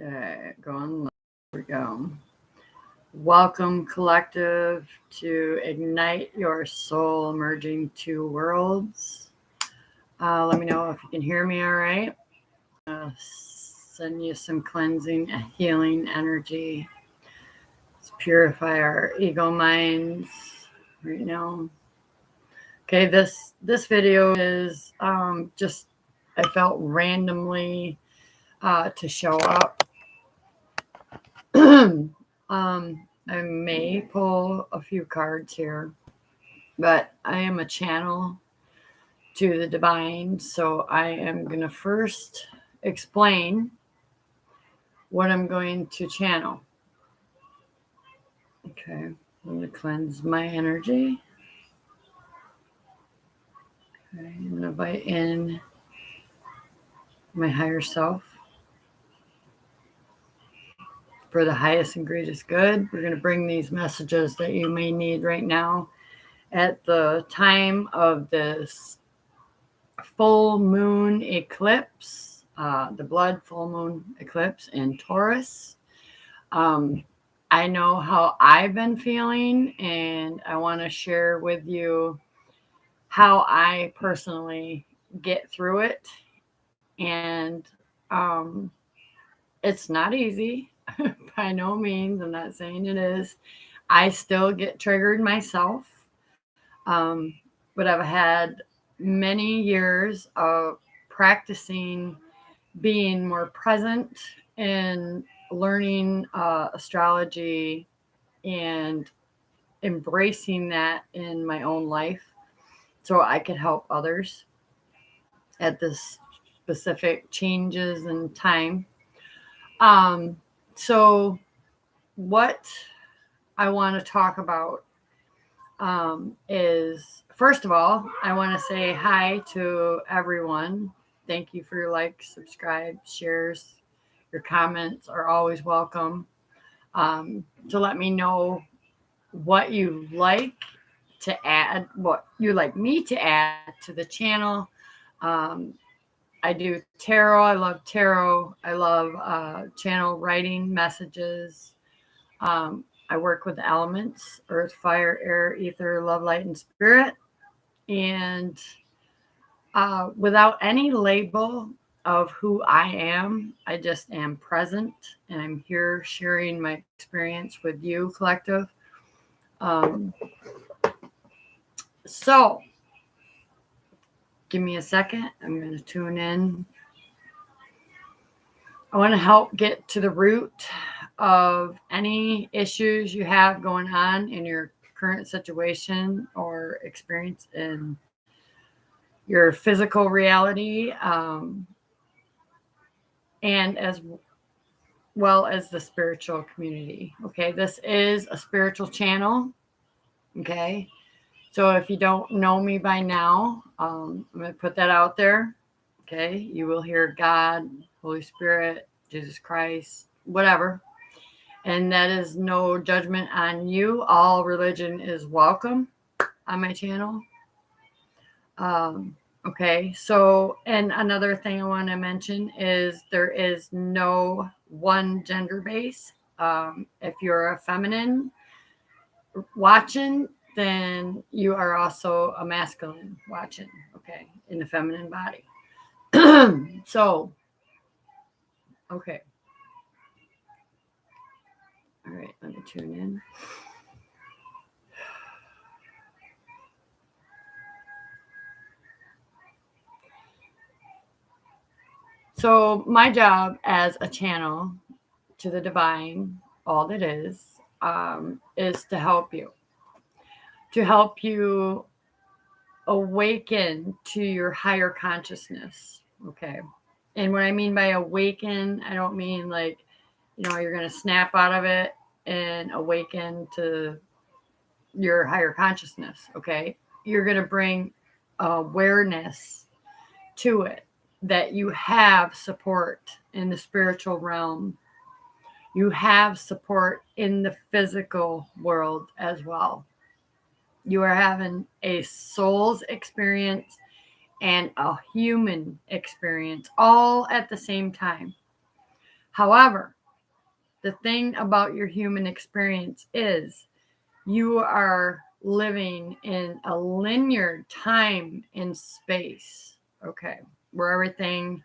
Okay, going. There we go. Welcome, collective, to ignite your soul, merging two worlds. Let me know if you can hear me all right. Send you some cleansing, healing energy. Let's purify our ego minds right now. Okay, this video is just I felt randomly to show up. I may pull a few cards here, but I am a channel to the divine, so I am going to first explain what I'm going to channel. Okay, I'm going to cleanse my energy. Okay, I'm going to invite in my higher self for the highest and greatest good. We're going to bring these messages that you may need right now at the time of this full moon eclipse, the blood full moon eclipse in Taurus. I know how I've been feeling, and I want to share with you how I personally get through it. And it's not easy by no means. I'm not saying it is. I still get triggered myself. But I've had many years of practicing being more present and learning astrology and embracing that in my own life so I could help others at this specific changes in time. So what I want to talk about is, first of all, I want to say hi to everyone. Thank you for your likes, subscribe, shares. Your comments are always welcome. To let me know what you like to add, what you like me to add to the channel. I do tarot. I love tarot. I love channel writing messages. I work with the elements: earth, fire, air, ether, love, light, and spirit. And without any label of who I am, I just am present, and I'm here sharing my experience with you, collective. So give me a second. I'm going to tune in. I want to help get to the root of any issues you have going on in your current situation or experience in your physical reality, and as well as the spiritual community. Okay, this is a spiritual channel. Okay, so if you don't know me by now, I'm going to put that out there. Okay, you will hear God, Holy Spirit, Jesus Christ, whatever. And that is no judgment on you. All religion is welcome on my channel. Okay, so, and another thing I want to mention is there is no one gender base. If you're a feminine watching, then you are also a masculine watching, okay, in the feminine body. So, okay. All right, let me tune in. So my job as a channel to the divine, all that is to help you. To help you awaken to your higher consciousness. Okay. And what I mean by awaken, I don't mean like, you're going to snap out of it and awaken to your higher consciousness. Okay. You're going to bring awareness to it that you have support in the spiritual realm. You have support in the physical world as well. You are having a soul's experience and a human experience all at the same time. However, the thing about your human experience is you are living in a linear time and space, okay, where everything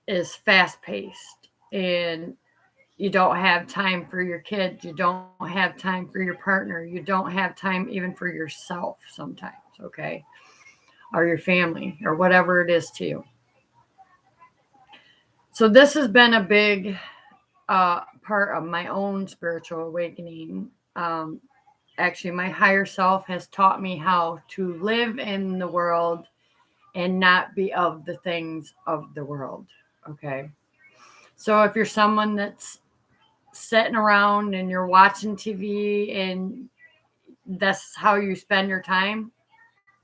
is fast paced, and you don't have time for your kids, you don't have time for your partner, you don't have time even for yourself sometimes, okay, or your family, or whatever it is to you. So this has been a big part of my own spiritual awakening. Actually, my higher self has taught me how to live in the world and not be of the things of the world. Okay. So if you're someone that's sitting around and you're watching TV and that's how you spend your time,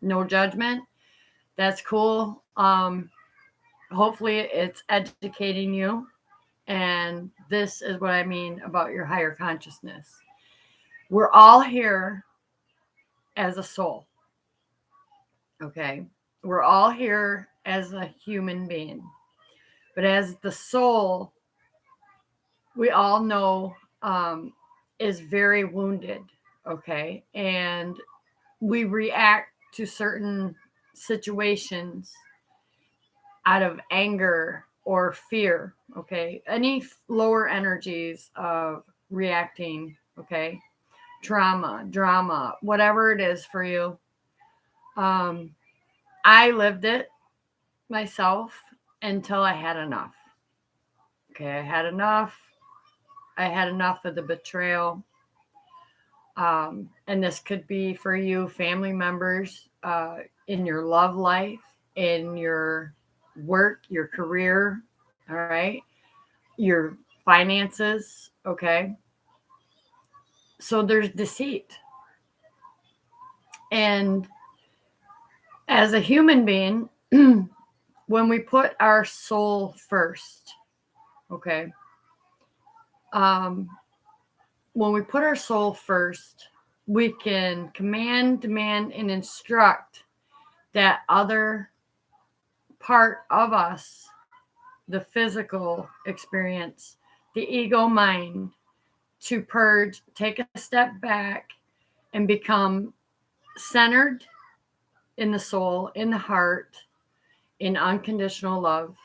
no judgment, that's cool. Hopefully it's educating you. And this is what I mean about your higher consciousness. We're all here as a soul. Okay. We're all here as a human being. But as the soul, we all know is very wounded. Okay. And we react to certain situations out of anger or fear. Okay. Any lower energies of reacting. Okay. Trauma, drama, whatever it is for you. I lived it myself until I had enough. Okay, I had enough. I had enough of the betrayal. And this could be for you, family members, in your love life, in your work, your career, all right, your finances, okay. So there's deceit. And as a human being, when we put our soul first, okay, when we put our soul first, we can command, demand, and instruct that other part of us, the physical experience, the ego mind, to purge, take a step back, and become centered in the soul, in the heart, in unconditional love.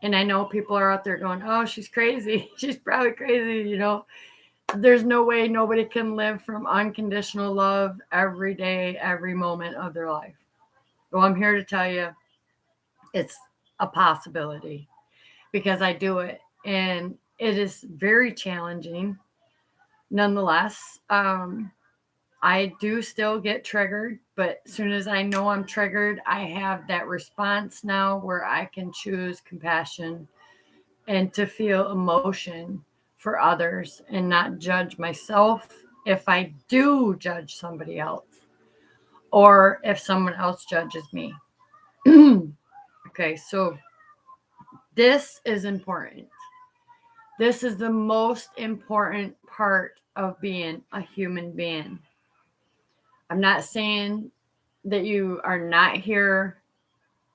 And I know people are out there going, oh, she's crazy. She's probably crazy, you know. There's no way nobody can live from unconditional love every day, every moment of their life. Well, I'm here to tell you it's a possibility because I do it. And it is very challenging. Nonetheless, I do still get triggered, but as soon as I know I'm triggered, I have that response now where I can choose compassion and to feel emotion for others and not judge myself if I do judge somebody else or if someone else judges me. Okay, so this is important. This is the most important part of being a human being. I'm not saying that you are not here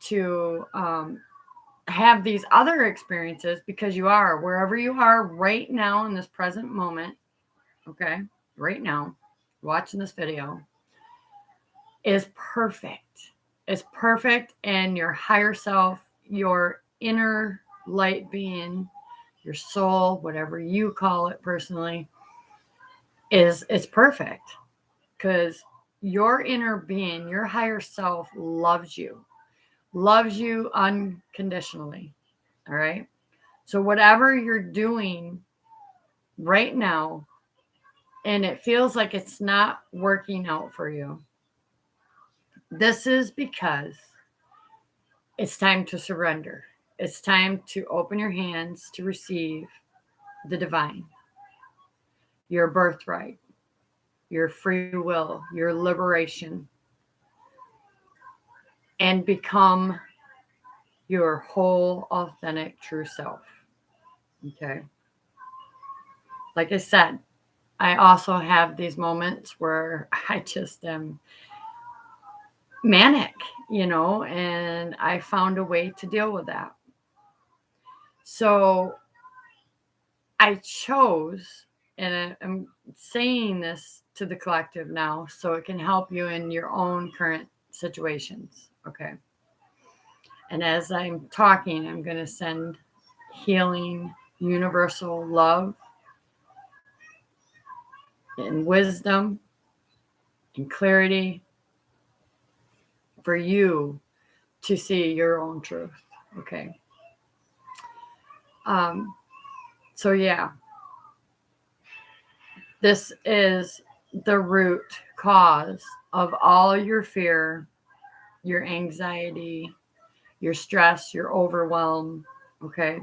to have these other experiences, because you are, wherever you are right now in this present moment, okay, right now, watching this video, is perfect. It's perfect, and your higher self, your inner light being, your soul, whatever you call it personally, it's perfect because your inner being, your higher self loves you unconditionally. All right. So whatever you're doing right now, and it feels like it's not working out for you, this is because it's time to surrender. It's time to open your hands to receive the divine, your birthright, your free will, your liberation, and become your whole, authentic, true self. Okay. Like I said, I also have these moments where I just am manic, you know, and I found a way to deal with that. So I chose, and I'm saying this to the collective now so it can help you in your own current situations. Okay. And as I'm talking, I'm going to send healing, universal love, and wisdom and clarity for you to see your own truth. Okay. So yeah, this is the root cause of all your fear, your anxiety, your stress, your overwhelm. Okay.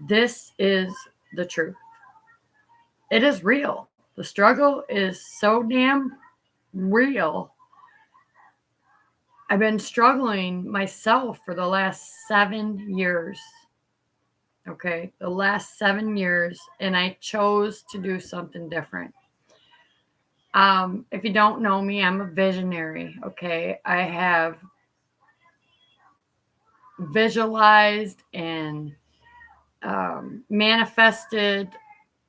This is the truth. It is real. The struggle is so damn real. I've been struggling myself for the last 7 years. Okay. The last 7 years. And I chose to do something different. If you don't know me, I'm a visionary. Okay. I have visualized and manifested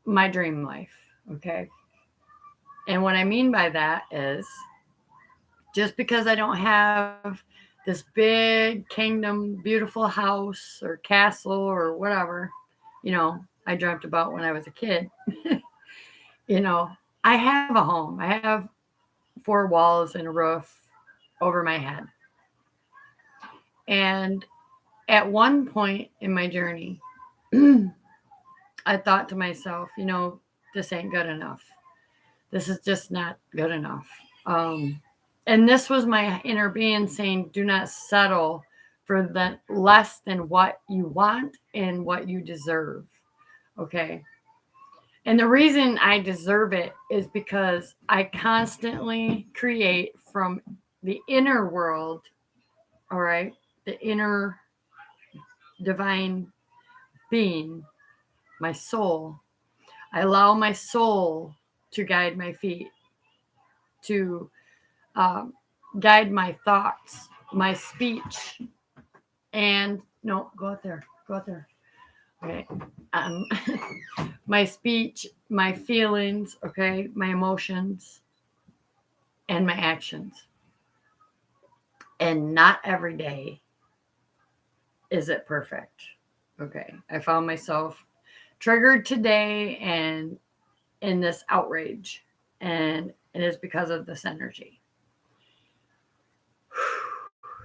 my dream life. Okay. And what I mean by that is just because I don't have this big kingdom, beautiful house or castle or whatever, I dreamt about when I was a kid, I have a home. I have 4 walls and a roof over my head. And at one point in my journey, I thought to myself, this ain't good enough. This is just not good enough. And this was my inner being saying, do not settle for the less than what you want and what you deserve. Okay. And the reason I deserve it is because I constantly create from the inner world, all right, the inner divine being, my soul. I allow my soul to guide my feet, to guide my thoughts, my speech, and no, go out there. Okay. My speech, my feelings, okay, my emotions, and my actions. And not every day is it perfect. Okay. I found myself triggered today and in this outrage, and it is because of this energy.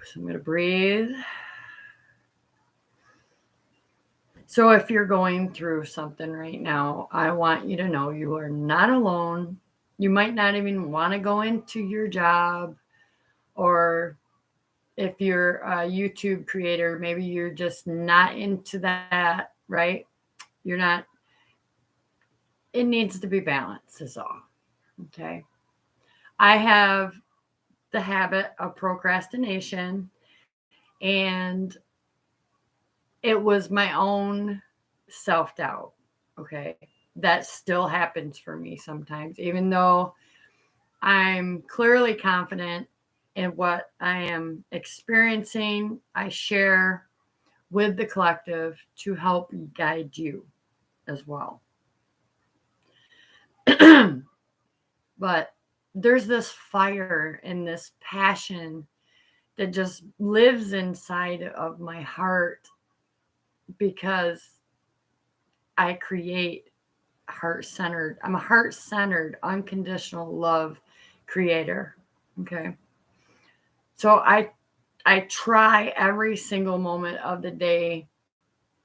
So I'm going to breathe. So if you're going through something right now, I want you to know you are not alone. You might not even want to go into your job, or if you're a YouTube creator, maybe you're just not into that, right? You're not. It needs to be balanced is all. Okay. I have the habit of procrastination, and it was my own self-doubt. Okay. That still happens for me sometimes, even though I'm clearly confident in what I am experiencing. I share with the collective to help guide you as well. But there's this fire and this passion that just lives inside of my heart because I create I'm a heart-centered, unconditional love creator. Okay. So I try every single moment of the day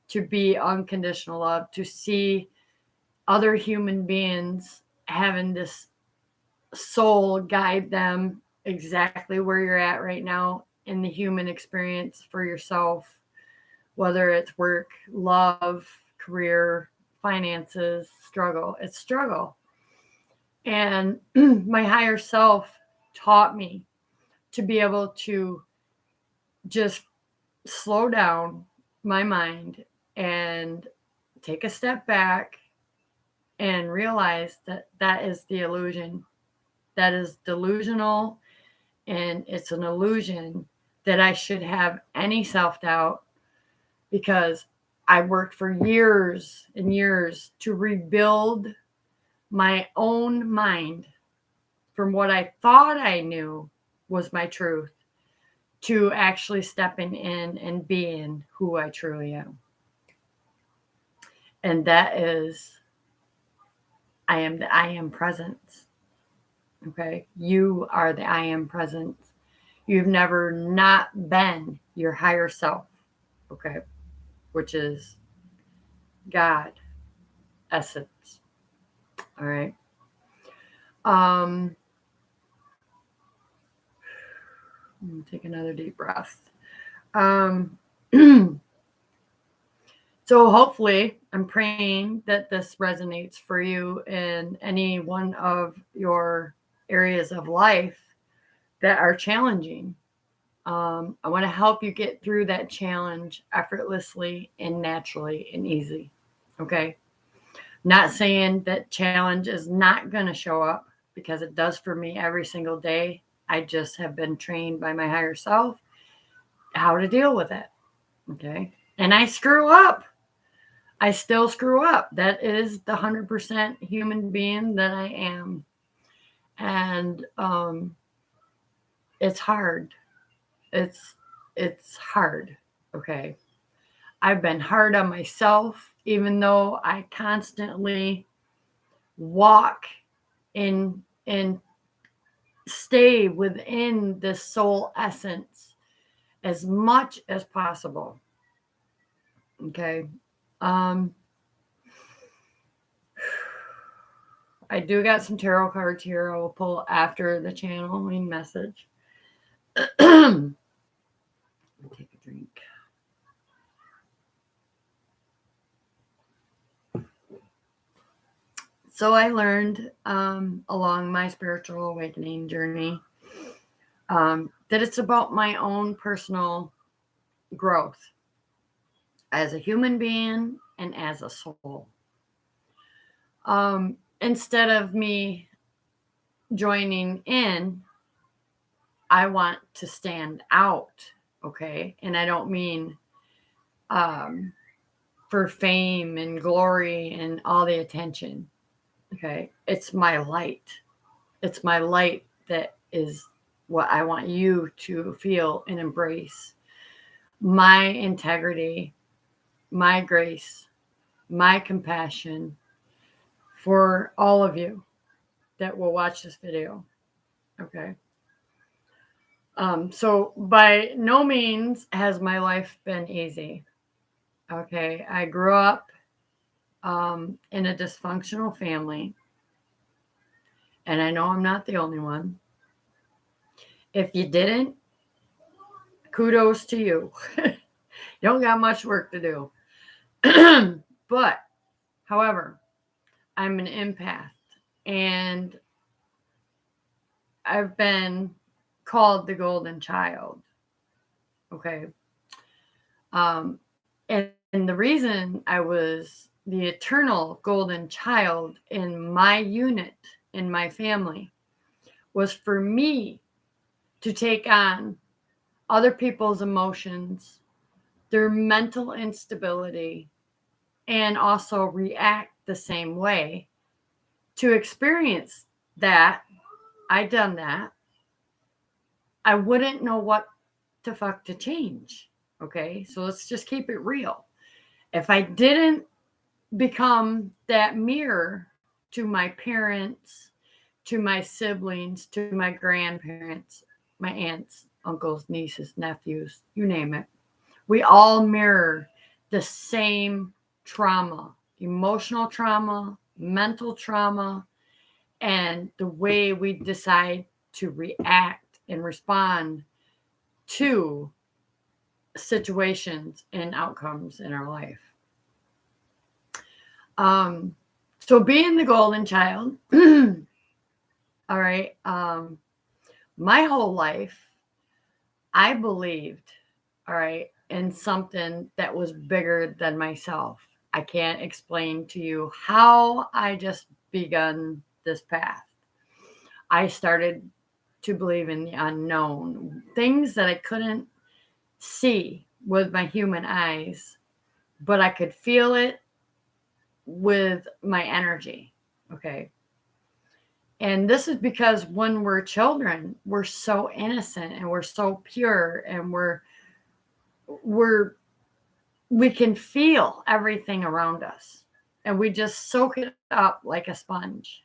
to be unconditional love, to see other human beings having this soul guide them exactly where you're at right now in the human experience for yourself, whether it's work, love, career, finances, struggle. It's struggle. And my higher self taught me to be able to just slow down my mind and take a step back and realize that that is the illusion. That is delusional, and it's an illusion that I should have any self-doubt, because I worked for years and years to rebuild my own mind from what I thought I knew was my truth to actually stepping in and being who I truly am. And that is, I am the I am presence. Okay. You are the I am presence. You've never not been your higher self. Okay. Which is God, essence. All right. Take another deep breath. So hopefully, I'm praying that this resonates for you in any one of your areas of life that are challenging. I want to help you get through that challenge effortlessly and naturally and easy. Okay. Not saying that challenge is not going to show up, because it does for me every single day. I just have been trained by my higher self how to deal with it. Okay. And I screw up. I still screw up. That is the 100% human being that I am. And it's hard. It's hard. Okay. I've been hard on myself, even though I constantly walk in and stay within the soul essence as much as possible. Okay. I do got some tarot cards here I will pull after the channeling message. Take a drink. So I learned along my spiritual awakening journey that it's about my own personal growth as a human being and as a soul. Instead of me joining in, I want to stand out. Okay. And I don't mean for fame and glory and all the attention. Okay. It's my light. It's my light that is what I want you to feel and embrace. My integrity, my grace, my compassion for all of you that will watch this video. Okay. So by no means has my life been easy. Okay. I grew up in a dysfunctional family, and I know I'm not the only one. If you didn't, kudos to you. You don't got much work to do. But, however, I'm an empath, and I've been called the golden child. Okay. And the reason I was the eternal golden child in my unit, in my family, was for me to take on other people's emotions, their mental instability, and also react the same way. To experience that, I done that. I wouldn't know what the fuck to change. Okay, so let's just keep it real. If I didn't become that mirror to my parents, to my siblings, to my grandparents, my aunts, uncles, nieces, nephews, you name it, we all mirror the same trauma, emotional trauma, mental trauma, and the way we decide to react and respond to situations and outcomes in our life. So being the golden child, all right, my whole life, I believed, all right, in something that was bigger than myself. I can't explain to you how I just begun this path. I started to believe in the unknown, things that I couldn't see with my human eyes. but I could feel it with my energy. Okay. And this is because when we're children, we're so innocent and we're so pure, and we're we can feel everything around us, and we just soak it up like a sponge.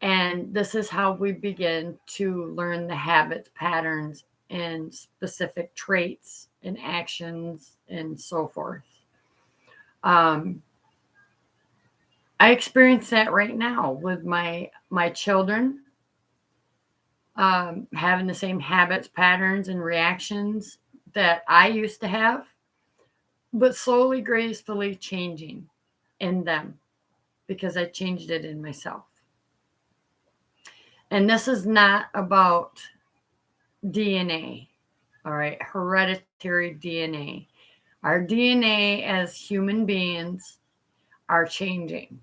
And this is how we begin to learn the habits, patterns, and specific traits and actions and so forth. Um, I experience that right now with my children, having the same habits, patterns, and reactions that I used to have, but slowly, gracefully changing in them because I changed it in myself. And this is not about DNA, all right, hereditary DNA. Our DNA as human beings are changing.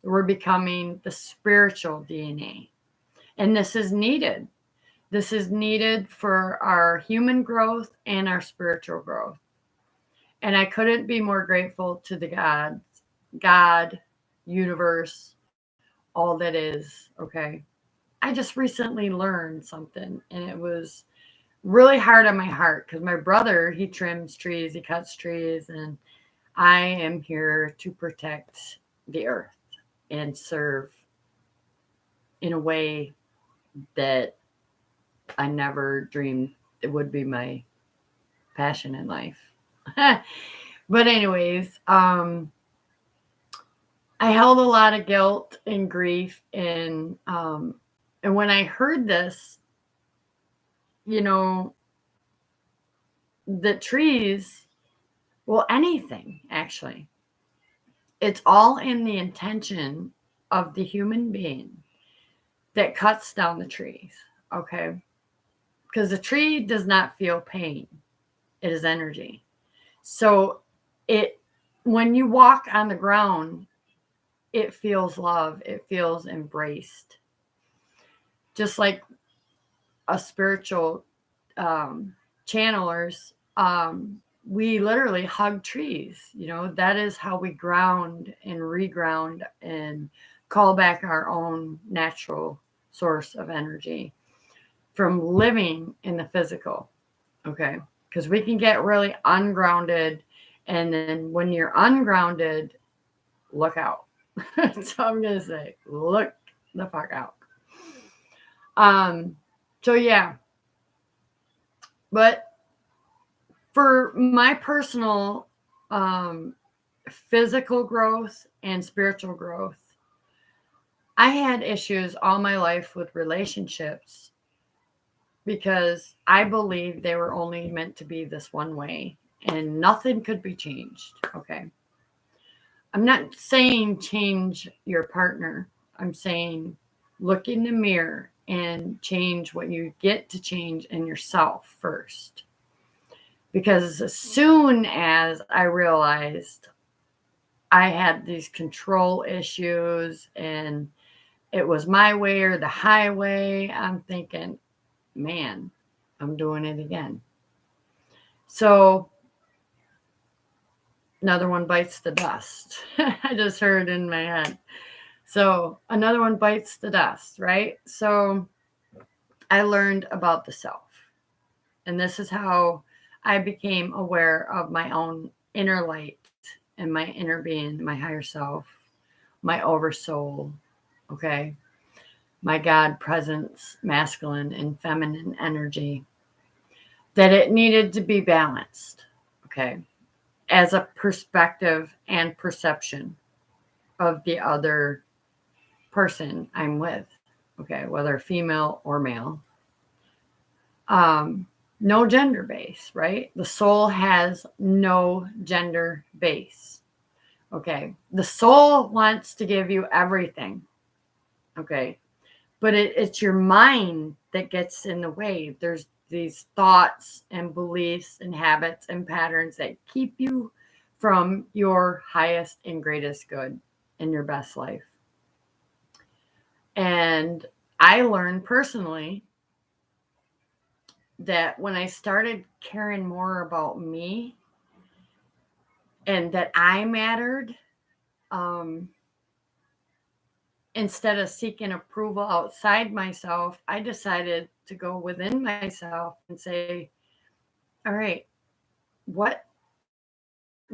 We're becoming the spiritual DNA. And this is needed. This is needed for our human growth and our spiritual growth. And I couldn't be more grateful to the God, universe, all that is, okay? I just recently learned something, and it was really hard on my heart because my brother, he trims trees, he cuts trees, and I am here to protect the earth and serve in a way that I never dreamed it would be my passion in life. But anyways, I held a lot of guilt and grief, and when I heard this, you know, the trees, well, anything actually, it's all in the intention of the human being that cuts down the trees, okay? Because the tree does not feel pain, it is energy. So it, when you walk on the ground, it feels love, it feels embraced. Just like a spiritual channelers, we literally hug trees. You know, that is how we ground and reground and call back our own natural source of energy from living in the physical. Okay. Because we can get really ungrounded. And then when you're ungrounded, look out. So I'm going to say, look the fuck out. So yeah. But for my personal physical growth and spiritual growth, I had issues all my life with relationships because I believed they were only meant to be this one way and nothing could be changed. Okay. I'm not saying change your partner. I'm saying look in the mirror and change what you get to change in yourself first. Because as soon as I realized I had these control issues and it was my way or the highway, I'm thinking, man, I'm doing it again. So another one bites the dust. I just heard in my head. So another one bites the dust, right? So I learned about the self. And this is how I became aware of my own inner light and my inner being, my higher self, my oversoul, okay? My God presence, masculine and feminine energy, that it needed to be balanced, okay? As a perspective and perception of the other person I'm with, okay? Whether female or male. No gender base, right? The soul has no gender base. Okay. The soul wants to give you everything. Okay. But it's your mind that gets in the way. There's these thoughts and beliefs and habits and patterns that keep you from your highest and greatest good in your best life. And I learned personally that when I started caring more about me, and that I mattered, instead of seeking approval outside myself, I decided to go within myself and say, all right, what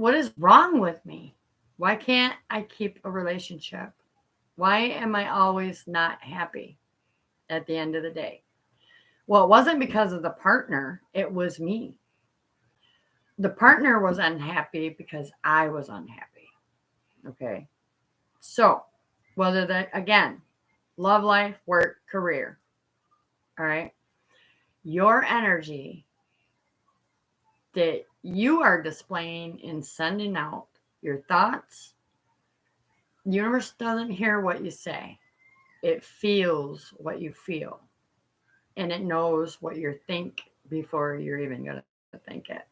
what is wrong with me? Why can't I keep a relationship? Why am I always not happy at the end of the day? Well, it wasn't because of the partner, it was me. The partner was unhappy because I was unhappy. Okay. So, whether that, again, love life, work, career, all right, your energy that you are displaying and sending out, your thoughts, the universe doesn't hear what you say. It feels what you feel, and it knows what you think before you're even going to think it.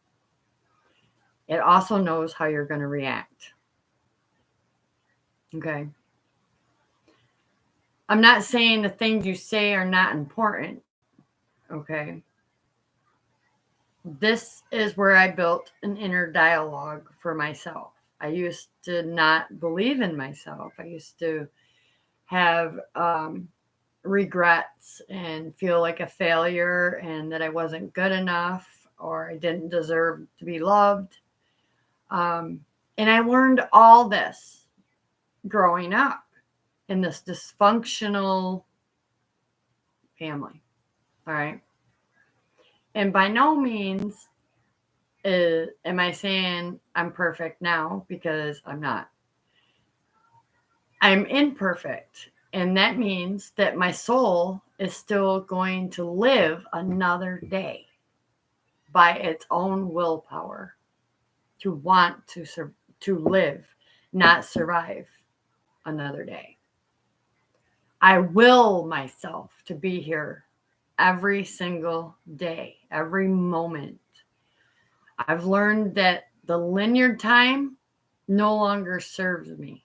It also knows how you're going to react. Okay. I'm not saying the things you say are not important. Okay. This is where I built an inner dialogue for myself. I used to not believe in myself. I used to have regrets and feel like a failure and that I wasn't good enough or I didn't deserve to be loved. And I learned all this growing up in this dysfunctional family. All right. And by no means am I saying I'm perfect now, because I'm not. I'm imperfect. And that means that my soul is still going to live another day by its own willpower to want to live, not survive another day. I will myself to be here every single day, every moment. I've learned that the linear time no longer serves me.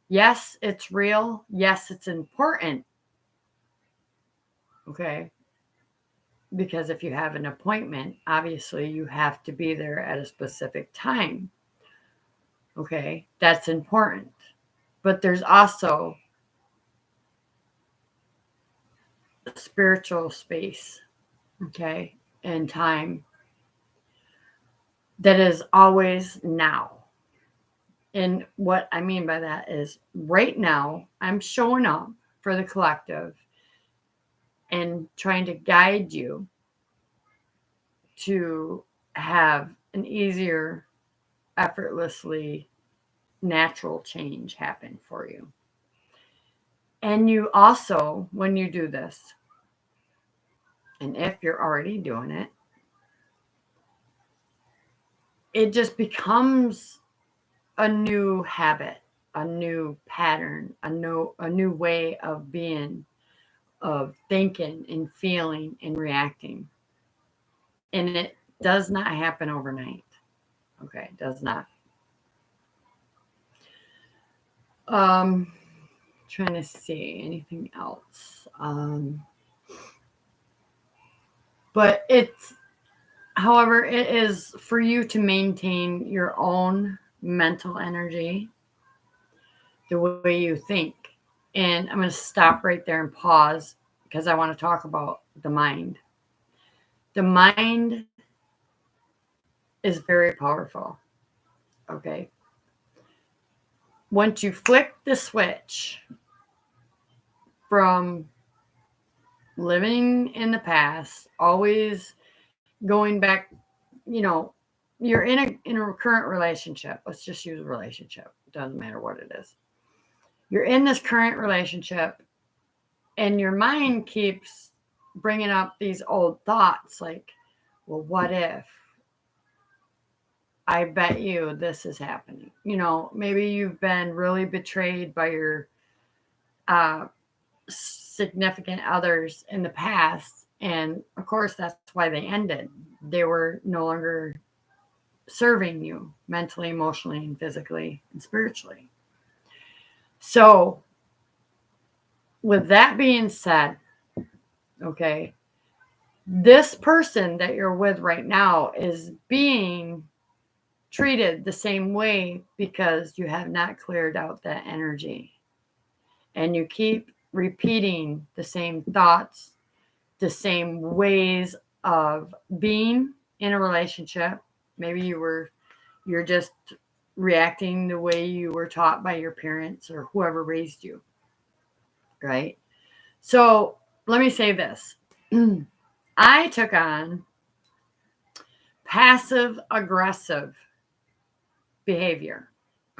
Yes, it's real. Yes, it's important. Okay. Because if you have an appointment, obviously you have to be there at a specific time. Okay. That's important. But there's also spiritual space, okay, and time that is always now. And what I mean by that is right now, I'm showing up for the collective and trying to guide you to have an easier, effortlessly natural change happen for you. And you also, when you do this, and if you're already doing it, it just becomes a new habit, a new pattern, a new way of being, of thinking and feeling and reacting. And it does not happen overnight. Okay, it does not. Trying to see anything else. But it's, however, it is for you to maintain your own mental energy, the way you think. And I'm going to stop right there and pause because I want to talk about the mind. The mind is very powerful. Okay. Once you flick the switch from living in the past, always going back, you know, you're in a current relationship. Let's just use a relationship. It doesn't matter what it is. You're in this current relationship and your mind keeps bringing up these old thoughts like, well, what if? I bet you this is happening. You know, maybe you've been really betrayed by your significant others in the past. And of course, that's why they ended. They were no longer serving you mentally, emotionally, and physically and spiritually. So, with that being said, okay, this person that you're with right now is being treated the same way because you have not cleared out that energy. And you keep repeating the same thoughts, the same ways of being in a relationship. Maybe you're just reacting the way you were taught by your parents or whoever raised you, right? So let me say this. I took on passive aggressive behavior.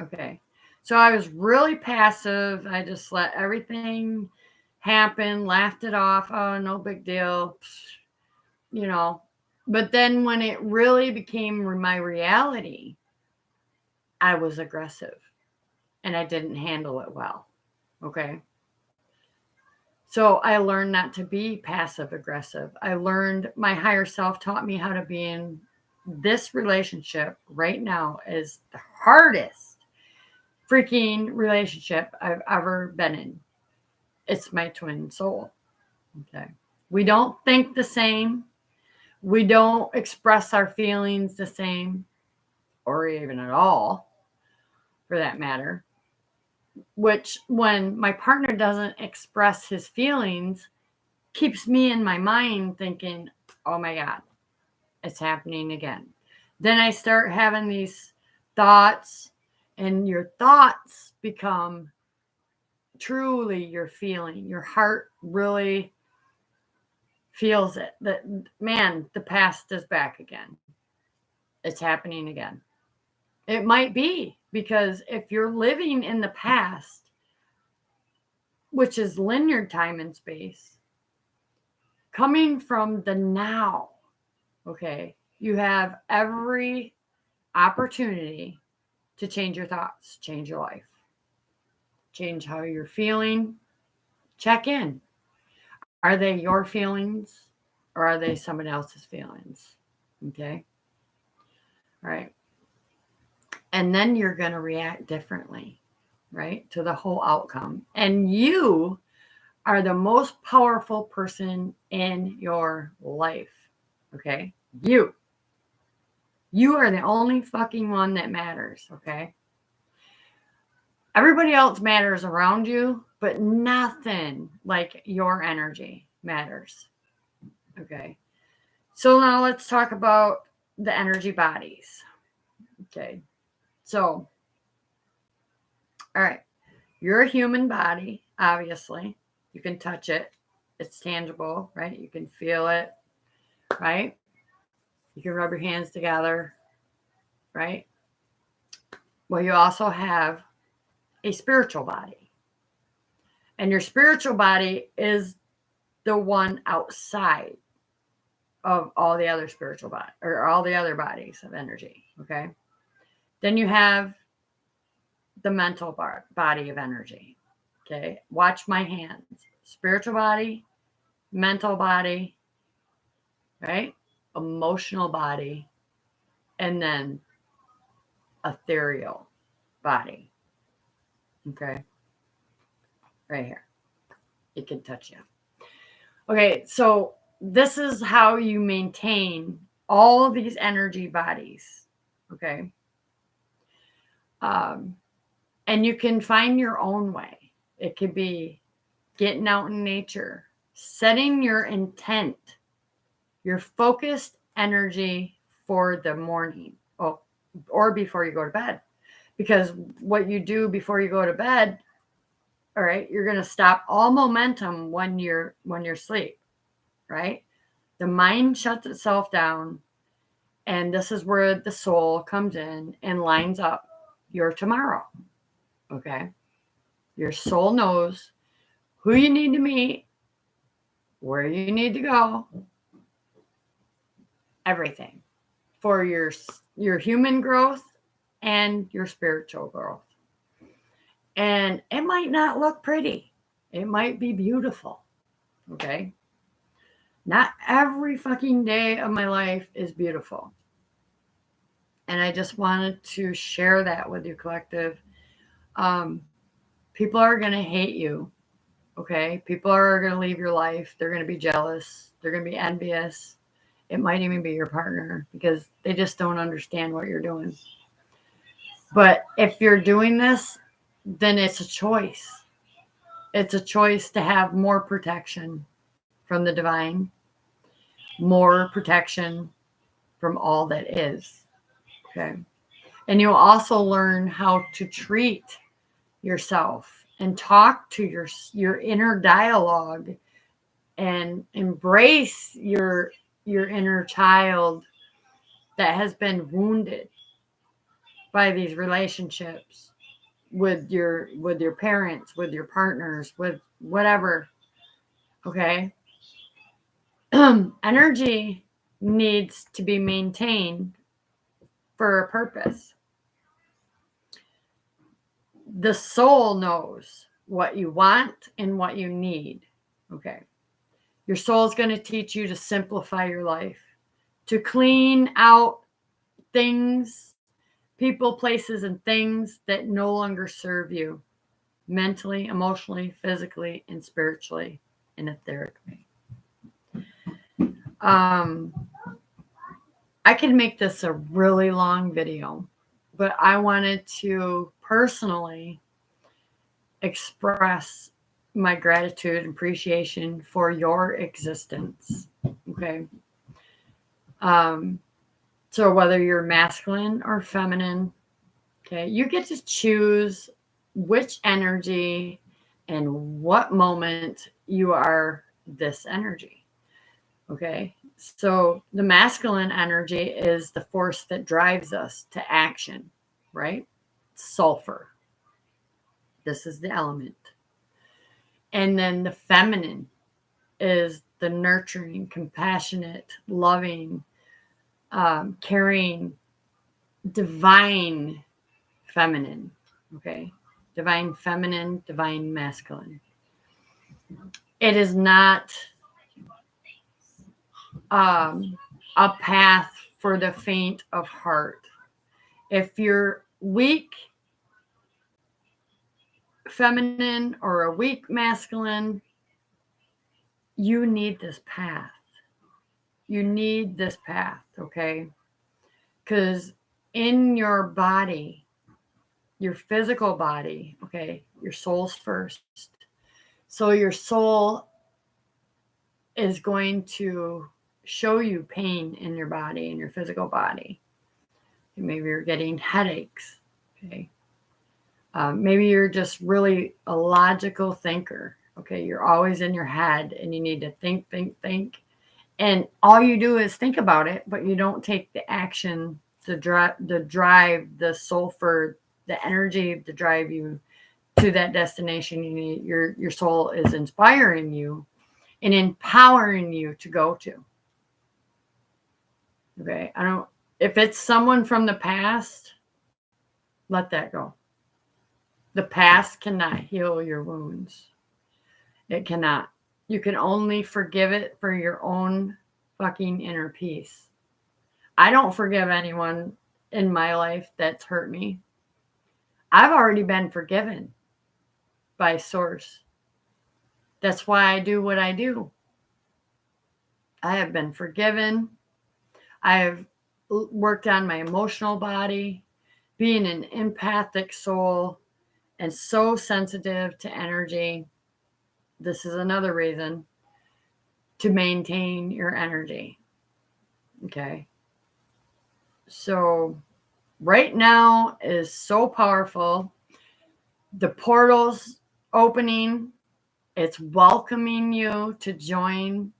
Okay. So I was really passive. I just let everything happen, laughed it off. Oh, no big deal. You know. But then when it really became my reality, I was aggressive and I didn't handle it well. Okay. So I learned not to be passive aggressive. I learned my higher self taught me how to be in this relationship right now is the hardest freaking relationship I've ever been in. It's my twin soul. Okay. We don't think the same. We don't express our feelings the same, or even at all, for that matter. Which, when my partner doesn't express his feelings, keeps me in my mind thinking, oh my God, it's happening again. Then I start having these thoughts, and your thoughts become truly your feeling. Your heart really feels it. That, man, the past is back again. It's happening again. It might be because if you're living in the past, which is linear time and space, coming from the now, okay, you have every opportunity to change your thoughts, change your life, change how you're feeling. Check in. Are they your feelings or are they someone else's feelings? Okay. All right. And then you're going to react differently, right, to the whole outcome. And you are the most powerful person in your life. Okay. You are the only fucking one that matters. Okay. Everybody else matters around you, but nothing like your energy matters. Okay. So now let's talk about the energy bodies. Okay. So, all right. You're a human body, obviously. You can touch it. It's tangible, right? You can feel it, right? You can rub your hands together, right? Well, you also have a spiritual body. And your spiritual body is the one outside of all the other spiritual body or all the other bodies of energy. Okay. Then you have the mental body of energy. Okay. Watch my hands. Spiritual body, mental body, right? Emotional body, and then ethereal body. Okay. Right here. It can touch you. Okay. So this is how you maintain all of these energy bodies. Okay. And you can find your own way. It could be getting out in nature, setting your intent, your focused energy for the morning, or before you go to bed. Because what you do before you go to bed, all right, you're going to stop all momentum when you're asleep, right? The mind shuts itself down, and this is where the soul comes in and lines up your tomorrow. Okay. Your soul knows who you need to meet, where you need to go, everything for your human growth and your spiritual growth. And it might not look pretty. It might be beautiful. Okay. Not every fucking day of my life is beautiful. And I just wanted to share that with you, collective. People are going to hate you. Okay. People are going to leave your life. They're going to be jealous. They're going to be envious. It might even be your partner because they just don't understand what you're doing. But if you're doing this, then it's a choice. It's a choice to have more protection from the divine, more protection from all that is. Okay. And you'll also learn how to treat yourself and talk to your inner dialogue and embrace your inner child that has been wounded by these relationships with your parents, with your partners, with whatever. Okay. Energy needs to be maintained for a purpose. The soul knows what you want and what you need. Okay. Your soul is going to teach you to simplify your life, to clean out things, people, places, and things that no longer serve you mentally, emotionally, physically, and spiritually, and etherically. I could make this a really long video, but I wanted to personally express my gratitude and appreciation for your existence. Okay. So whether you're masculine or feminine, okay, you get to choose which energy and what moment you are this energy. Okay. So the masculine energy is the force that drives us to action, right? Sulfur. This is the element. And then the feminine is the nurturing, compassionate, loving, caring, divine feminine. Okay. Divine feminine, divine masculine. It is not a path for the faint of heart. If you're weak feminine or a weak masculine, you need this path. You need this path, okay? Because in your body, your physical body, okay, your soul's first. So your soul is going to show you pain in your body, in your physical body. Maybe you're getting headaches, okay? Maybe you're just really a logical thinker, okay? You're always in your head and you need to think. And all you do is think about it, but you don't take the action to drive the sulfur, the energy to drive you to that destination you need. Your soul is inspiring you and empowering you to go to. Okay. If it's someone from the past, let that go. The past cannot heal your wounds. It cannot. You can only forgive it for your own fucking inner peace. I don't forgive anyone in my life that's hurt me. I've already been forgiven by Source. That's why I do what I do. I have been forgiven. I have worked on my emotional body, being an empathic soul, and so sensitive to energy. This is another reason to maintain your energy. Okay. So right now is so powerful. The portal's opening. It's welcoming you to join,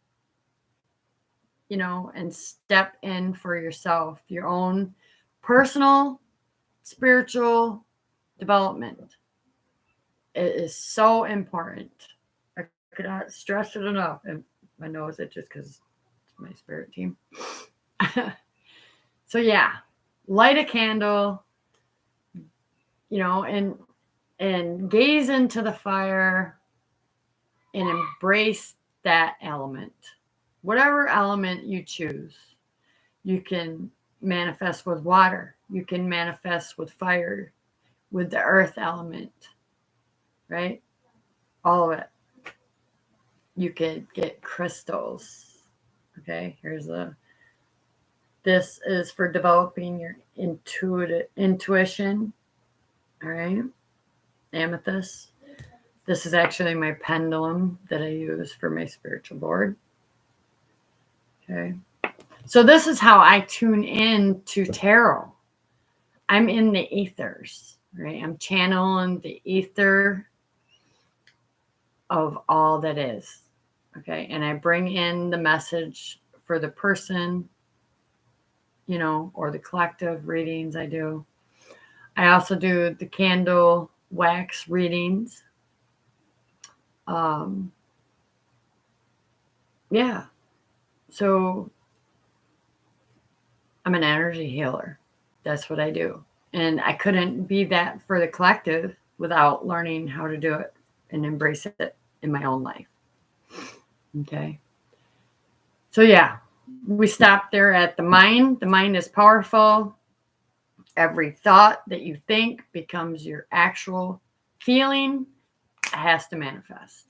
and step in for yourself, your own personal, spiritual development. It is so important. I could not stress it enough. And my nose itches because it's my spirit team. So yeah, light a candle, and gaze into the fire and embrace that element. Whatever element you choose. You can manifest with water. You can manifest with fire, with the earth element, right? All of it. You could get crystals. Okay, this is for developing your intuition, All right. Amethyst. This is actually my pendulum that I use for my spiritual board. Okay. So this is how I tune in to tarot. I'm in the ethers, right? I'm channeling the ether of all that is. Okay. And I bring in the message for the person, or the collective readings I do. I also do the candle wax readings. Yeah. So I'm an energy healer. That's what I do. And I couldn't be that for the collective without learning how to do it and embrace it in my own life. Okay. So, yeah, we stopped there at the mind. The mind is powerful. Every thought that you think becomes your actual feeling. It has to manifest.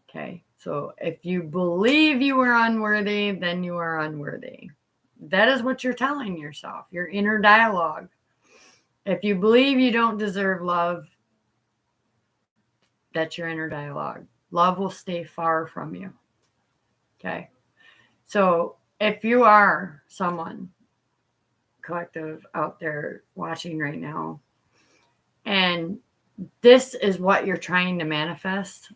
Okay. So, if you believe you are unworthy, then you are unworthy. That is what you're telling yourself, your inner dialogue. If you believe you don't deserve love, that's your inner dialogue. Love will stay far from you. Okay. So if you are someone collective out there watching right now, and this is what you're trying to manifest,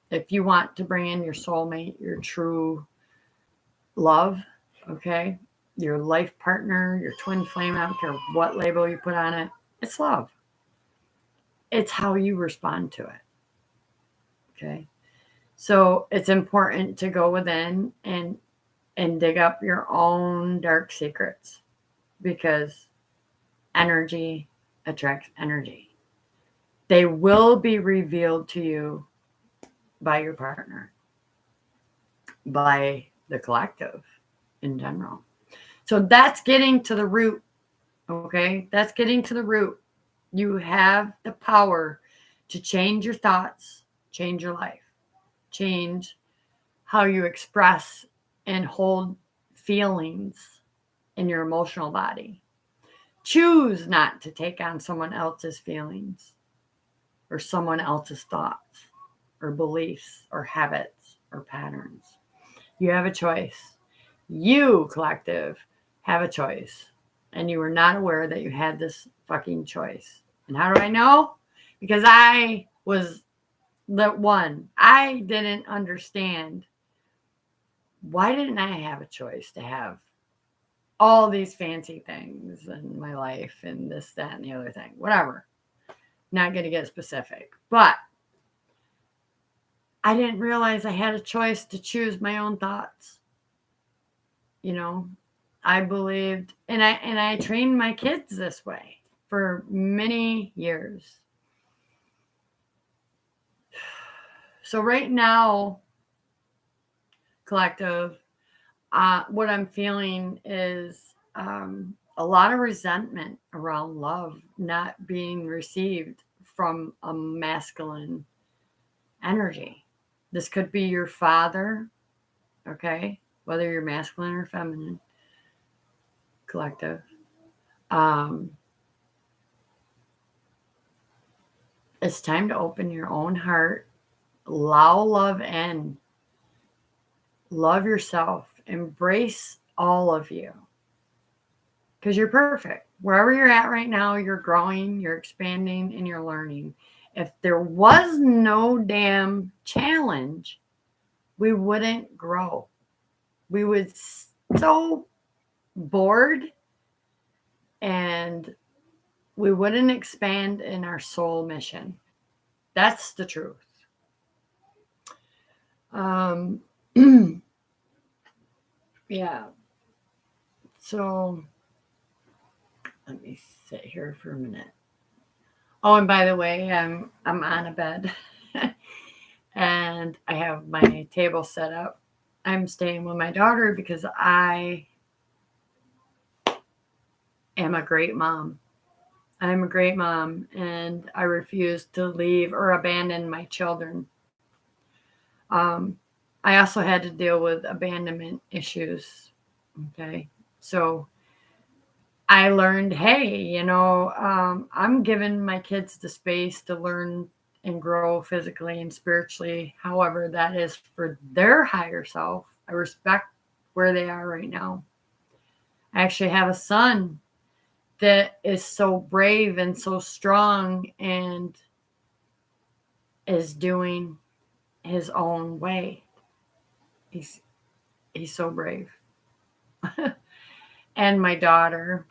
if you want to bring in your soulmate, your true love, okay, your life partner, your twin flame, I don't care what label you put on it, it's love. It's how you respond to it. Okay. So it's important to go within and dig up your own dark secrets, because energy attracts energy. They will be revealed to you by your partner, by the collective in general. So that's getting to the root. Okay. That's getting to the root. You have the power to change your thoughts, change your life, change how you express and hold feelings in your emotional body. Choose not to take on someone else's feelings or someone else's thoughts or beliefs or habits or patterns. You have a choice. You, collective, have a choice. And you were not aware that you had this fucking choice. And how do I know? Because I was the one. I didn't understand. Why didn't I have a choice to have all these fancy things in my life and this, that, and the other thing? Whatever. Not going to get specific. But I didn't realize I had a choice to choose my own thoughts. I believed, and I trained my kids this way for many years. So right now, collective, what I'm feeling is a lot of resentment around love not being received from a masculine energy. This could be your father, okay, whether you're masculine or feminine, collective. It's time to open your own heart, allow love in, love yourself, embrace all of you, because you're perfect. Wherever you're at right now, you're growing, you're expanding, and you're learning. If there was no damn challenge, we wouldn't grow. We would so bored, and we wouldn't expand in our soul mission. That's the truth. Yeah. So let me sit here for a minute. Oh, and by the way, I'm on a bed and I have my table set up. I'm staying with my daughter because I am a great mom. I'm a great mom, and I refuse to leave or abandon my children. I also had to deal with abandonment issues. Okay. So I learned, hey, I'm giving my kids the space to learn and grow physically and spiritually, however that is for their higher self. I respect where they are right now. I actually have a son that is so brave and so strong and is doing his own way. He's he's so brave. And my daughter.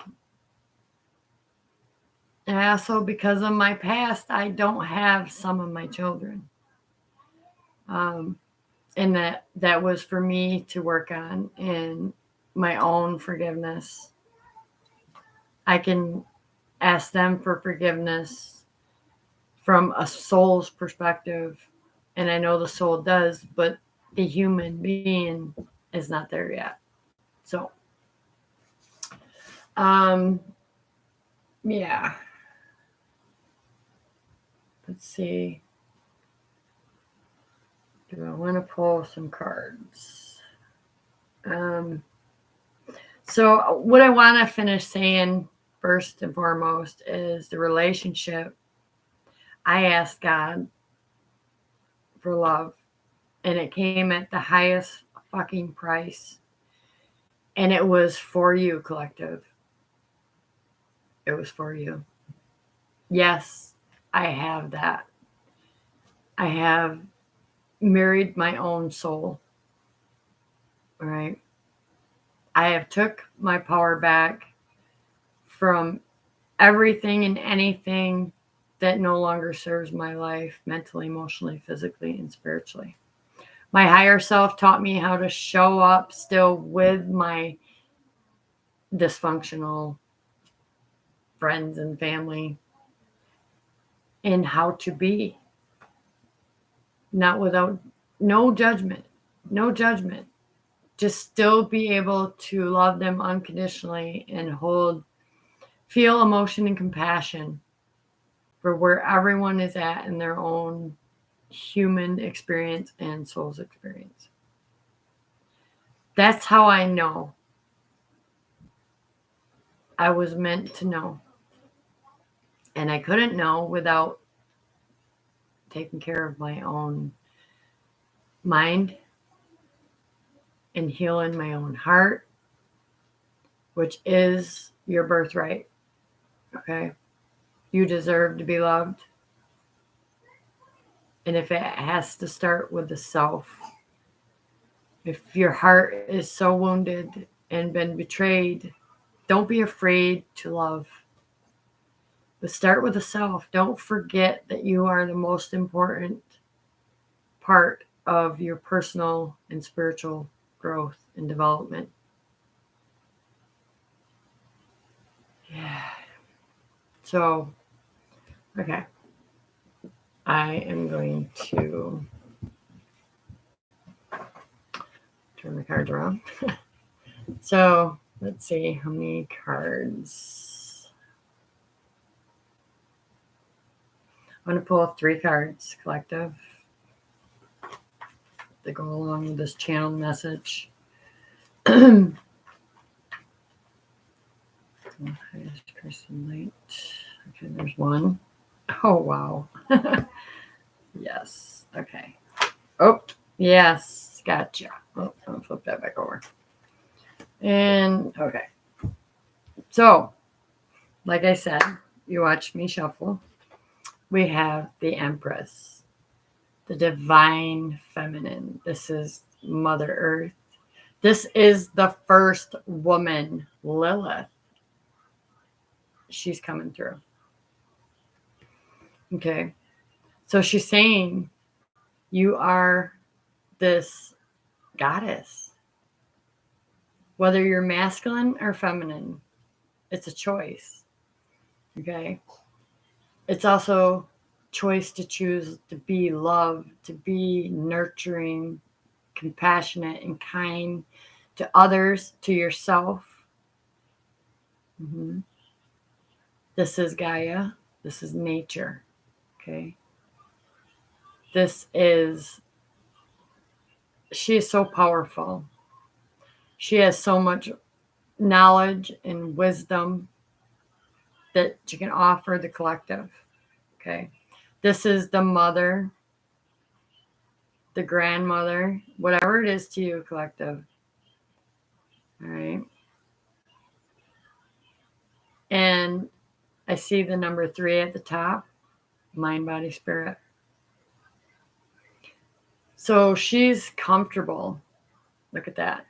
And also, because of my past, I don't have some of my children. Um, and that was for me to work on in my own forgiveness. I can ask them for forgiveness from a soul's perspective, and I know the soul does, but the human being is not there yet. So, um, yeah. Let's see. Do I want to pull some cards? So what I want to finish saying first and foremost is the relationship. I asked God for love, and it came at the highest fucking price. And it was for you, collective. It was for you. Yes, I have that. I have married my own soul. All right. I have took my power back from everything and anything that no longer serves my life mentally, emotionally, physically, and spiritually. My higher self taught me how to show up still with my dysfunctional friends and family and how to be, not without no judgment, no judgment. Just still be able to love them unconditionally and feel emotion and compassion for where everyone is at in their own human experience and soul's experience. That's how I know I was meant to know. And I couldn't know without taking care of my own mind and healing my own heart, which is your birthright. Okay? You deserve to be loved. And if it has to start with the self, if your heart is so wounded and been betrayed, don't be afraid to love. But start with the self. Don't forget that you are the most important part of your personal and spiritual growth and development. Yeah. So, okay. I am going to turn the cards around. So, let's see how many cards. I'm going to pull 3 cards, collective, that go along with this channel message. Highest person light. Okay, there's one. Oh, wow. Yes. Okay. Oh, yes. Gotcha. Oh, I'll flip that back over. And, okay. So, like I said, you watched me shuffle. We have the Empress, the divine feminine. This is Mother Earth. This is the first woman, Lilith. She's coming through. Okay. So she's saying you are this goddess. Whether you're masculine or feminine, it's a choice. Okay. It's also choice to choose to be loved, to be nurturing, compassionate, and kind to others, to yourself. Mm-hmm. This is Gaia. This is nature. Okay. She is so powerful. She has so much knowledge and wisdom that you can offer the collective. Okay. This is the mother, the grandmother, whatever it is to you, collective. All right. And I see the number 3 at the top, mind, body, spirit. So she's comfortable. Look at that.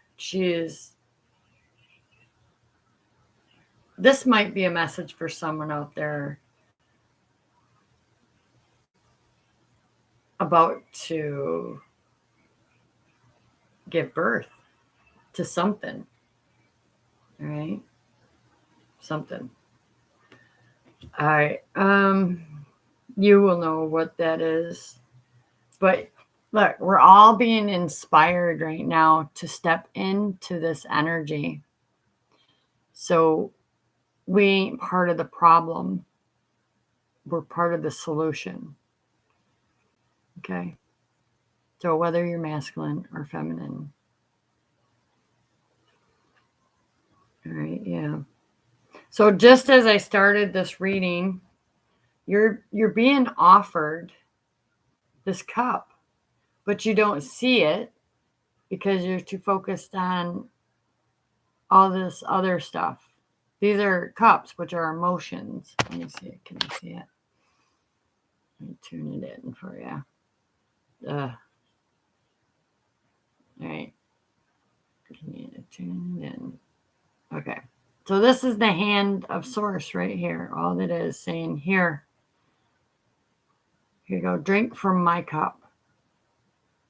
This might be a message for someone out there about to give birth to something. All right. Something. All right. You will know what that is. But look, we're all being inspired right now to step into this energy. So we ain't part of the problem. We're part of the solution. Okay. So whether you're masculine or feminine. All right. Yeah. So just as I started this reading, you're being offered this cup, but you don't see it because you're too focused on all this other stuff. These are cups, which are emotions. Let me see it. Can you see it? Let me tune it in for you. All right. Can you tune it in? Okay. So this is the hand of source right here. All that is saying here you go. Drink from my cup.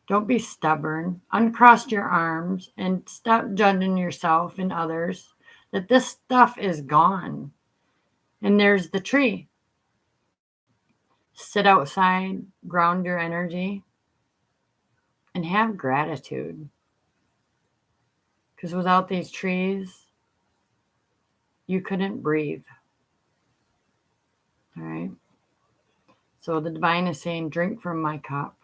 Don't be stubborn. Uncross your arms and stop judging yourself and others that this stuff is gone. And there's the tree. Sit outside, ground your energy, and have gratitude. Because without these trees, you couldn't breathe. All right. So the divine is saying, drink from my cup.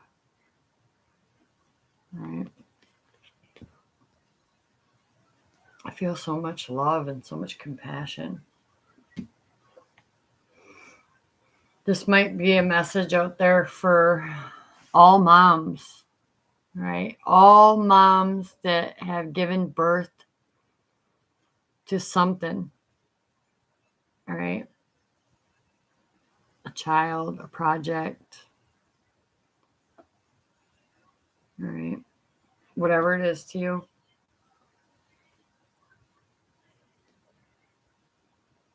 All right. I feel so much love and so much compassion. This might be a message out there for all moms, right? All moms that have given birth to something, all right? A child, a project, all right? Whatever it is to you.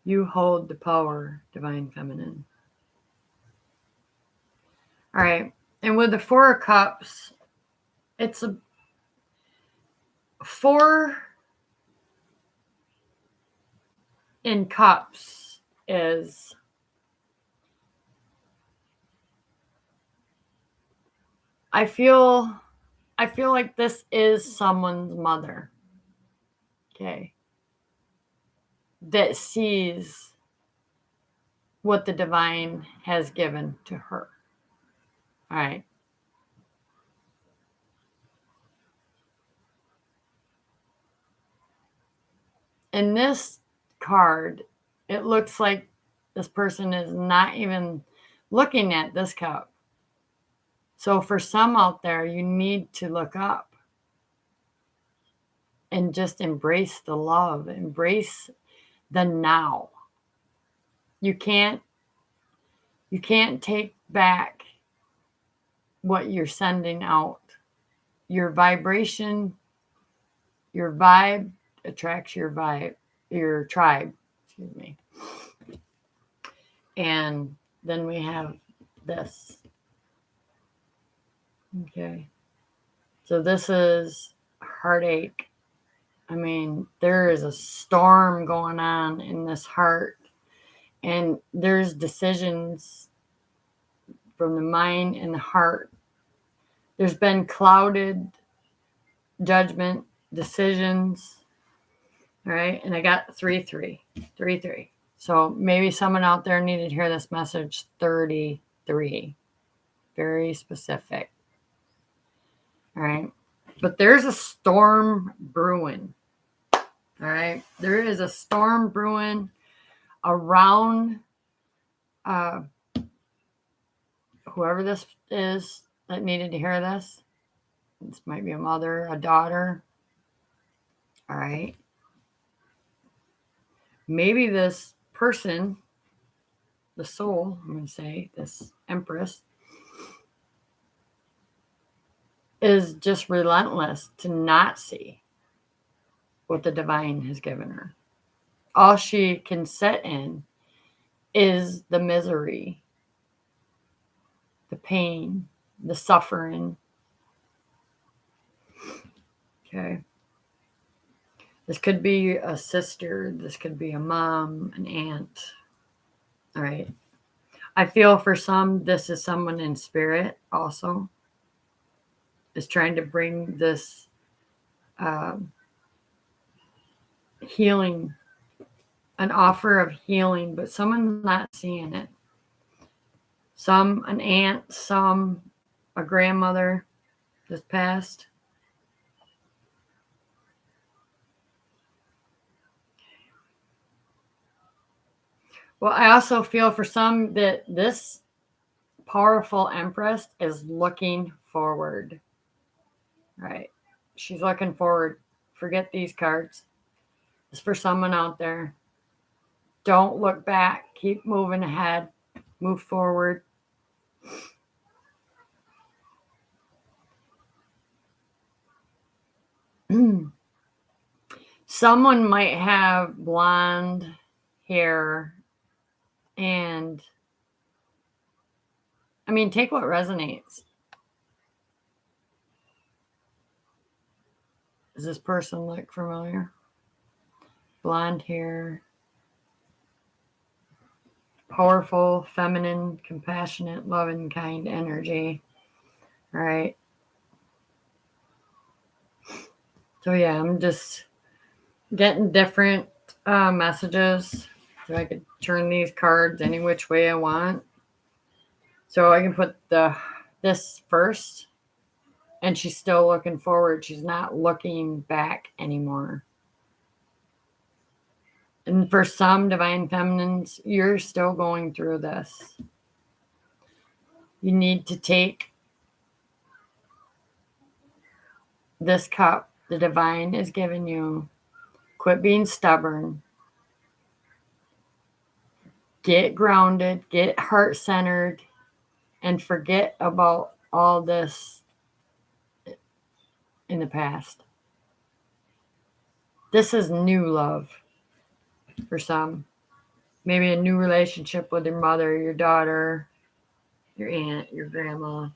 You hold the power, divine feminine. All right. And with the 4 of cups, it's a 4 in cups is I feel like this is someone's mother. Okay. That sees what the divine has given to her. All right. In this card, it looks like this person is not even looking at this cup. So for some out there, you need to look up and just embrace the love, embrace the now. You can't take back what you're sending out. Your vibration, your vibe attracts your tribe, excuse me. And then we have this. Okay. So this is heartache. I mean, there is a storm going on in this heart, and there's decisions from the mind and the heart. There's been clouded judgment, decisions. All right. And I got 3-3. So maybe someone out there needed to hear this message 33. Very specific. All right. But there's a storm brewing. All All right. There is a storm brewing around whoever this is that needed to hear this. This might be a mother, a daughter. All right. Maybe this person, the soul, I'm going to say, this empress, is just relentless to not see what the divine has given her. All she can sit in is the misery, the pain, the suffering. Okay. This could be a sister. This could be a mom, an aunt. All right. I feel for some, this is someone in spirit also, is trying to bring this healing, an offer of healing, but someone's not seeing it. Some, an aunt, some, a grandmother just passed. Well, I also feel for some that this powerful empress is looking forward. Right. She's looking forward. Forget these cards. It's for someone out there. Don't look back. Keep moving ahead. Move forward. Someone might have blonde hair and I mean, take what resonates. Does this person look familiar? Blonde hair, powerful, feminine, compassionate, loving, kind energy. All right. So yeah, I'm just getting different messages. So I could turn these cards any which way I want. So I can put this first, and she's still looking forward. She's not looking back anymore. And for some divine feminines, you're still going through this. You need to take this cup the divine is giving you. Quit being stubborn. Get grounded, get heart-centered, and forget about all this in the past. This is new love for some. Maybe a new relationship with your mother, your daughter, your aunt, your grandma.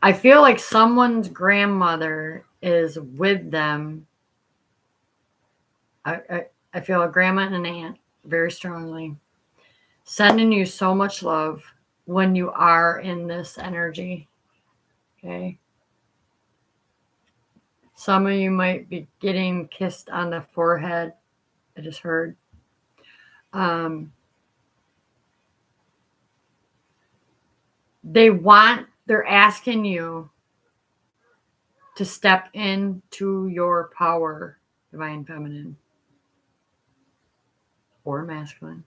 I feel like someone's grandmother is with them. I feel a grandma and an aunt very strongly, sending you so much love when you are in this energy. Okay. Some of you might be getting kissed on the forehead. I just heard. They're asking you to step into your power, divine feminine or masculine,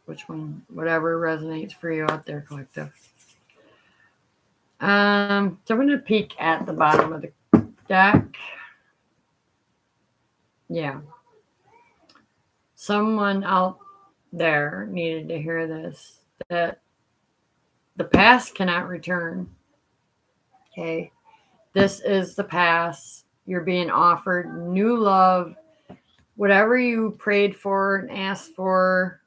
which one, whatever resonates for you out there, collective. So I'm going to peek at the bottom of the deck. Yeah. Someone out there needed to hear this, that the past cannot return. Okay. This is the past. You're being offered new love. Whatever you prayed for and asked for,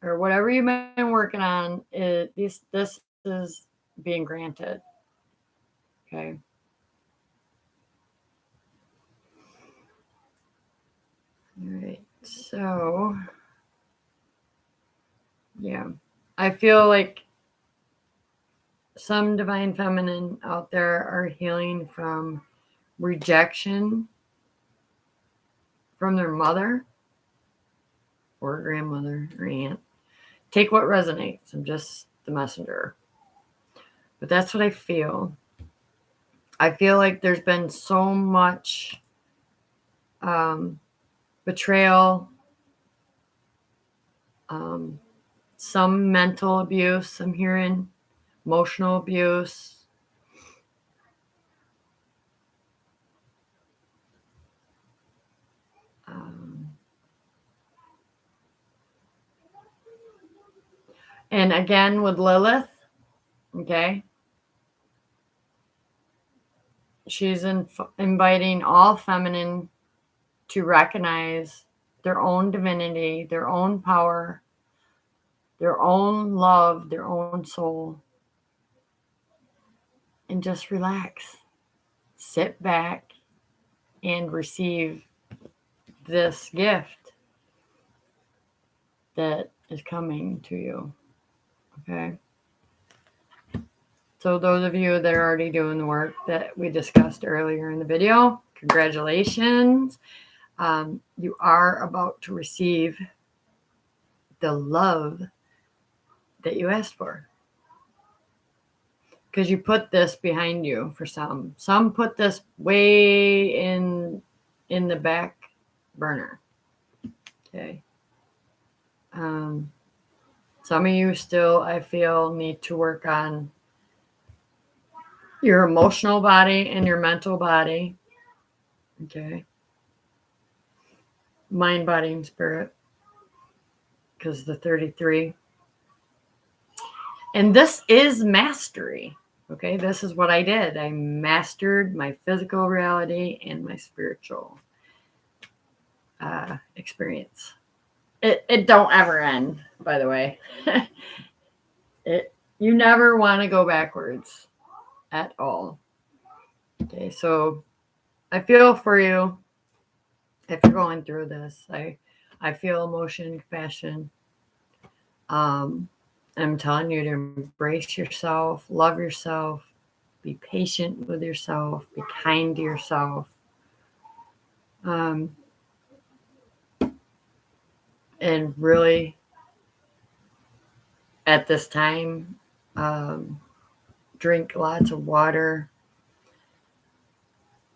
or whatever you've been working on, this is being granted. Okay. All right. So, yeah. I feel like some divine feminine out there are healing from rejection from their mother or grandmother or aunt. Take what resonates. I'm just the messenger. But that's what I feel. I feel like there's been so much betrayal, some mental abuse, I'm hearing, emotional abuse. And again, with Lilith, okay, she's inviting all feminine to recognize their own divinity, their own power, their own love, their own soul, and just relax. Sit back and receive this gift that is coming to you. Okay. So those of you that are already doing the work that we discussed earlier in the video, congratulations. You are about to receive the love that you asked for. Because you put this behind you for some. Some put this way in the back burner. Okay. Some of you still, I feel, need to work on your emotional body and your mental body. Okay. Mind, body, and spirit. Because the 33. And this is mastery. Okay. This is what I did. I mastered my physical reality and my spiritual experience. It don't ever end, by the way. You never want to go backwards at all. Okay, so I feel for you if you're going through this. I feel emotion, compassion. I'm telling you to embrace yourself, love yourself, be patient with yourself, be kind to yourself. And really, at this time, drink lots of water,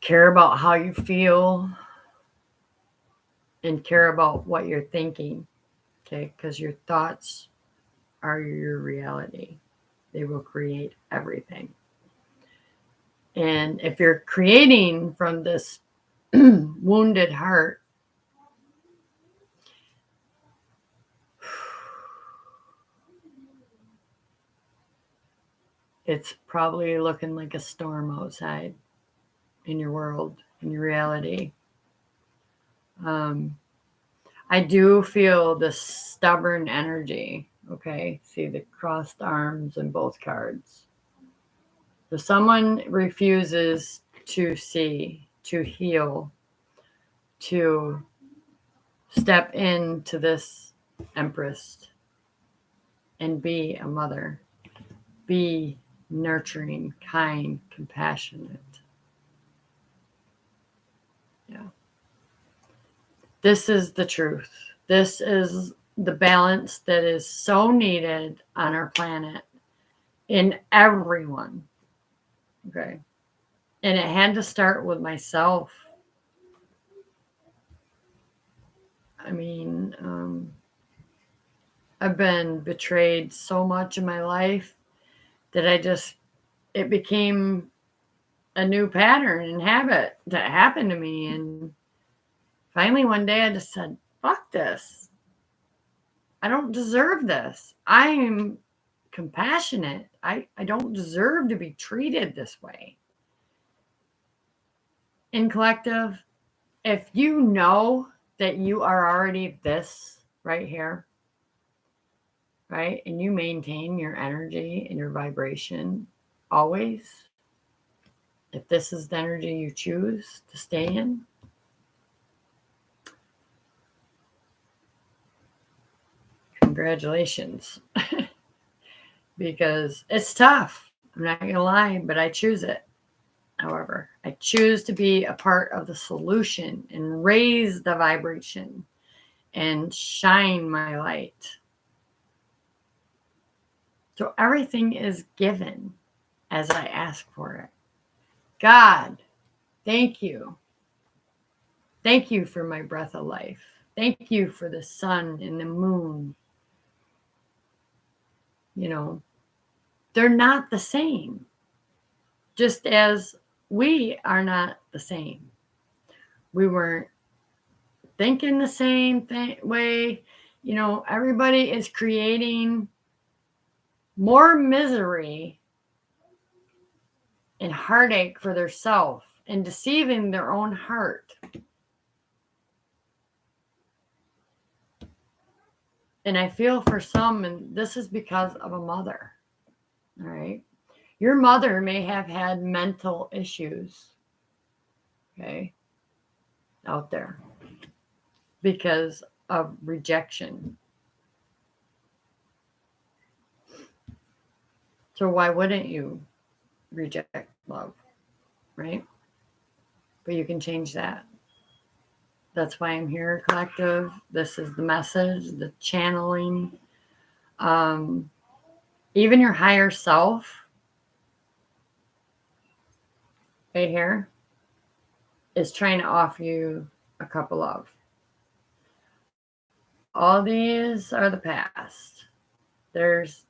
care about how you feel, and care about what you're thinking, okay? Because your thoughts are your reality. They will create everything. And if you're creating from this wounded heart, it's probably looking like a storm outside in your world, in your reality. I do feel the stubborn energy, okay? See the crossed arms in both cards. So someone refuses to see, to heal, to step into this Empress and be a mother, be nurturing, kind, compassionate. Yeah. This is the truth. This is the balance that is so needed on our planet in everyone. Okay. And it had to start with myself. I mean, I've been betrayed so much in my life that it became a new pattern and habit that happened to me. And finally, one day I just said, fuck this. I don't deserve this. I'm compassionate. I don't deserve to be treated this way. In collective, if you know that you are already this right here, right, and you maintain your energy and your vibration always, if this is the energy you choose to stay in, congratulations. Because it's tough. I'm not going to lie, but I choose it. However, I choose to be a part of the solution and raise the vibration and shine my light. So everything is given. as I ask for it. God, thank you. Thank you for my breath of life. Thank you for the sun and the moon. You know, they're not the same. Just as we are not the same. We weren't thinking the same way. You know, everybody is creating more misery and heartache for their self and deceiving their own heart. And I feel for some, and this is because of a mother. All right. Your mother may have had mental issues, okay, out there because of rejection. So why wouldn't you reject love, right? But you can change that. That's why I'm here, collective. This is the message, the channeling. Even your higher self, right here, is trying to offer you a cup of love. All these are the past. There's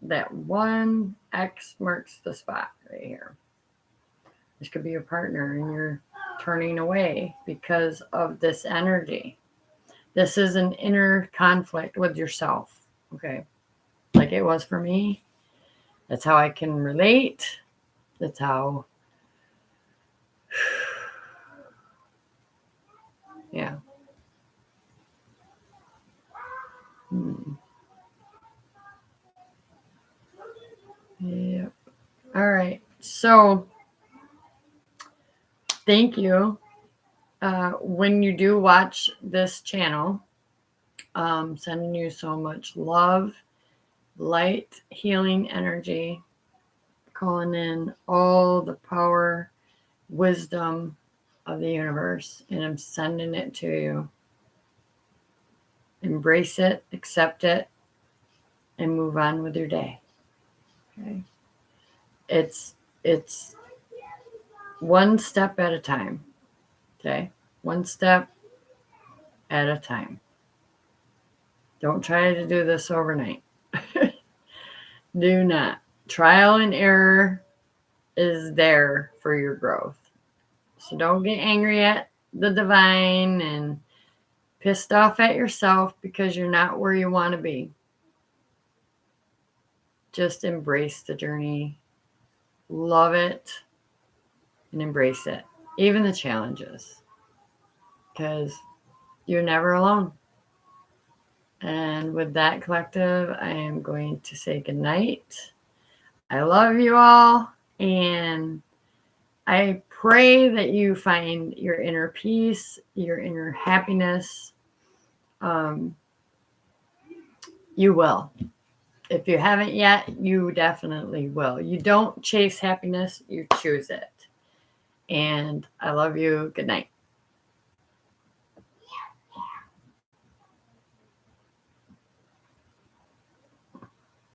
that one X marks the spot right here. This could be your partner and you're turning away because of this energy. This is an inner conflict with yourself, okay? Like it was for me. That's how I can relate. That's how, yeah. Yep. All right. So thank you. When you do watch this channel, sending you so much love, light, healing energy, calling in all the power, wisdom of the universe, and I'm sending it to you. Embrace it, accept it, and move on with your day. Okay. It's one step at a time. Okay. One step at a time. Don't try to do this overnight. Do not. Trial and error is there for your growth. So don't get angry at the divine and pissed off at yourself because you're not where you want to be. Just embrace the journey. Love it and embrace it. Even the challenges. Because you're never alone. And with that, collective, I am going to say goodnight. I love you all. And I pray that you find your inner peace, your inner happiness. You will. If you haven't yet, you definitely will. You don't chase happiness, you choose it. And I love you. Good night.